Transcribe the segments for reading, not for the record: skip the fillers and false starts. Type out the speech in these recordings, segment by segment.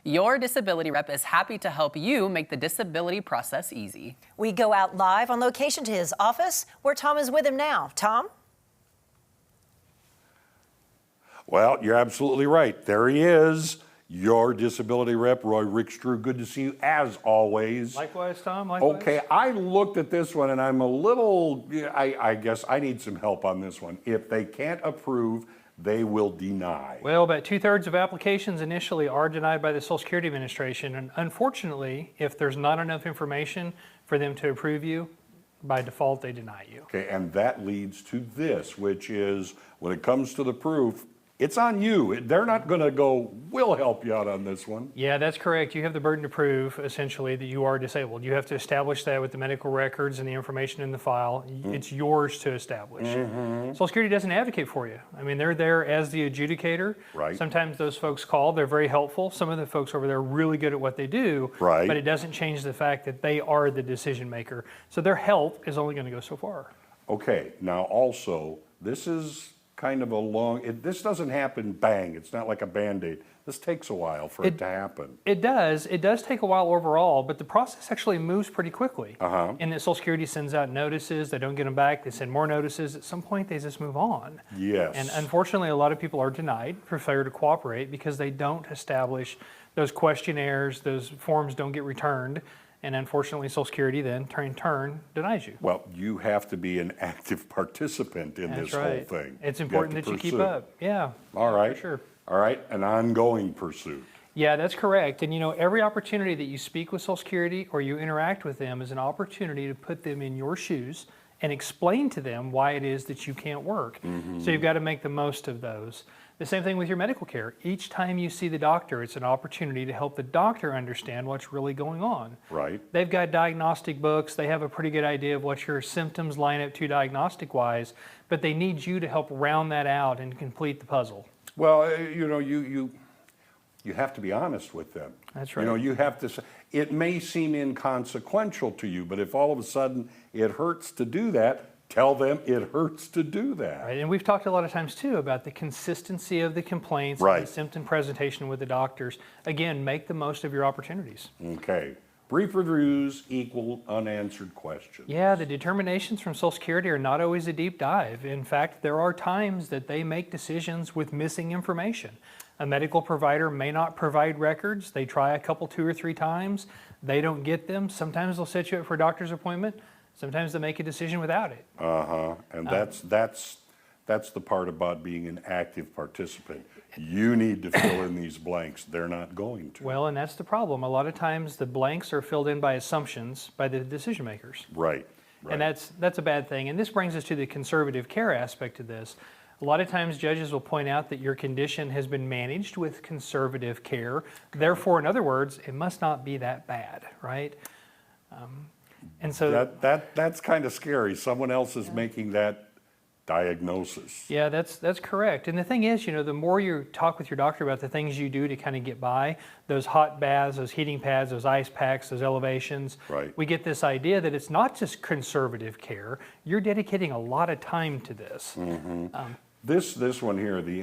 Your disability rep is happy to help you make the disability process easy. We go out live on location to his office, where Tom is with him now. Tom? Well, you're absolutely right. There he is, your disability rep, Roy Rickstrew. Good to see you, as always. Likewise, Tom. Likewise. Okay, I looked at this one and I'm a little, I guess I need some help on this one. If they can't approve, they will deny. Well, about 2/3 of applications initially are denied by the Social Security Administration. And unfortunately, if there's not enough information for them to approve you, by default, they deny you. Okay, and that leads to this, which is when it comes to the proof, it's on you. They're not going to go, we'll help you out on this one. Yeah, that's correct. You have the burden to prove, essentially, that you are disabled. You have to establish that with the medical records and the information in the file. It's yours to establish. Social Security doesn't advocate for you. I mean, they're there as the adjudicator. Right. Sometimes those folks call. They're very helpful. Some of the folks over there are really good at what they do. Right. But it doesn't change the fact that they are the decision maker. So their help is only going to go so far. Okay, now also, this is kind of a long, this doesn't happen bang. It's not like a Band-Aid. This takes a while for it to happen. It does. It does take a while overall, but the process actually moves pretty quickly. And that Social Security sends out notices. They don't get them back. They send more notices. At some point, they just move on. Yes. And unfortunately, a lot of people are denied for failure to cooperate because they don't establish those questionnaires. Those forms don't get returned. And unfortunately, Social Security then, in turn, denies you. Well, you have to be an active participant in this whole thing. It's important that you keep up. Yeah. All right. For sure. All right, an ongoing pursuit. Yeah, that's correct. And you know, every opportunity that you speak with Social Security or you interact with them is an opportunity to put them in your shoes and explain to them why it is that you can't work. So you've got to make the most of those. The same thing with your medical care. Each time you see the doctor, it's an opportunity to help the doctor understand what's really going on. Right. They've got diagnostic books. They have a pretty good idea of what your symptoms line up to diagnostic-wise, but they need you to help round that out and complete the puzzle. Well, you know, you have to be honest with them. That's right. You know, you have to say, it may seem inconsequential to you, but if all of a sudden it hurts to do that, tell them it hurts to do that. Right, and we've talked a lot of times too about the consistency of the complaints and the symptom presentation with the doctors. Again, make the most of your opportunities. Okay. Brief reviews equal unanswered questions. Yeah, the determinations from Social Security are not always a deep dive. In fact, there are times that they make decisions with missing information. A medical provider may not provide records. They try a couple, 2 or 3 times. They don't get them. Sometimes they'll set you up for a doctor's appointment. Sometimes they make a decision without it. And that's the part about being an active participant. You need to fill in these blanks. They're not going to. Well, and that's the problem. A lot of times the blanks are filled in by assumptions by the decision makers. Right. And that's a bad thing. And this brings us to the conservative care aspect of this. A lot of times judges will point out that your condition has been managed with conservative care. Therefore, in other words, it must not be that bad, right? And so that's kind of scary. Someone else is making that diagnosis. Yeah, that's correct. And the thing is, you know, the more you talk with your doctor about the things you do to kind of get by, those hot baths, those heating pads, those ice packs, those elevations, we get this idea that it's not just conservative care. You're dedicating a lot of time to this. This one here, the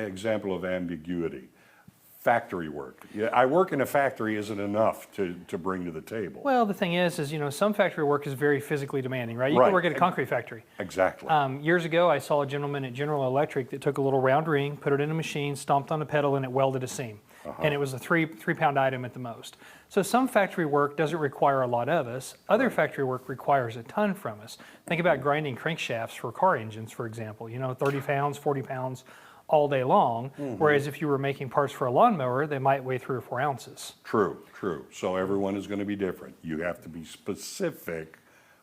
example of ambiguity. Factory work. Yeah, I work in a factory isn't enough to bring to the table. Well, the thing is, you know, some factory work is very physically demanding, right? You can work at a concrete factory. Exactly. Years ago, I saw a gentleman at General Electric that took a little round ring, put it in a machine, stomped on a pedal, and it welded a seam. And it was a three-pound item at the most. So some factory work doesn't require a lot of us. Other factory work requires a ton from us. Think about grinding crankshafts for car engines, for example. You know, 30 pounds, 40 pounds. All day long, whereas if you were making parts for a lawnmower, they might weigh 3 or 4 ounces. True. So everyone is going to be different. You have to be specific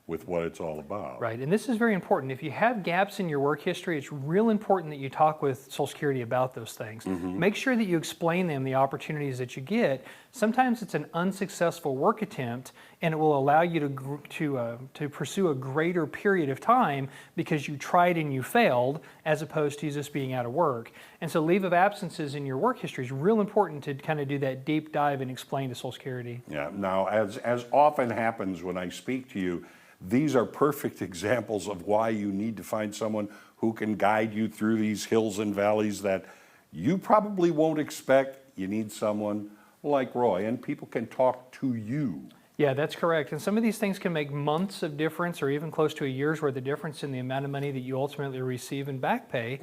with what it's all about. Right, and this is very important. If you have gaps in your work history, it's real important that you talk with Social Security about those things. Make sure that you explain them the opportunities that you get. Sometimes it's an unsuccessful work attempt, and it will allow you to pursue a greater period of time because you tried and you failed, as opposed to just being out of work. And so leave of absences in your work history is real important to kind of do that deep dive and explain to Social Security. Yeah, now as often happens when I speak to you, these are perfect examples of why you need to find someone who can guide you through these hills and valleys that you probably won't expect. You need someone like Roy, and people can talk to you. Yeah, that's correct. And some of these things can make months of difference or even close to a year's worth of difference in the amount of money that you ultimately receive in back pay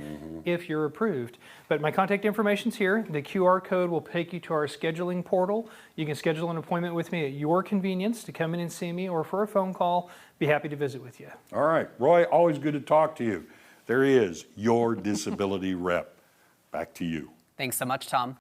if you're approved. But my contact information's here. The QR code will take you to our scheduling portal. You can schedule an appointment with me at your convenience to come in and see me or for a phone call. Be happy to visit with you. All right, Roy, always good to talk to you. There he is, your disability rep. Back to you. Thanks so much, Tom.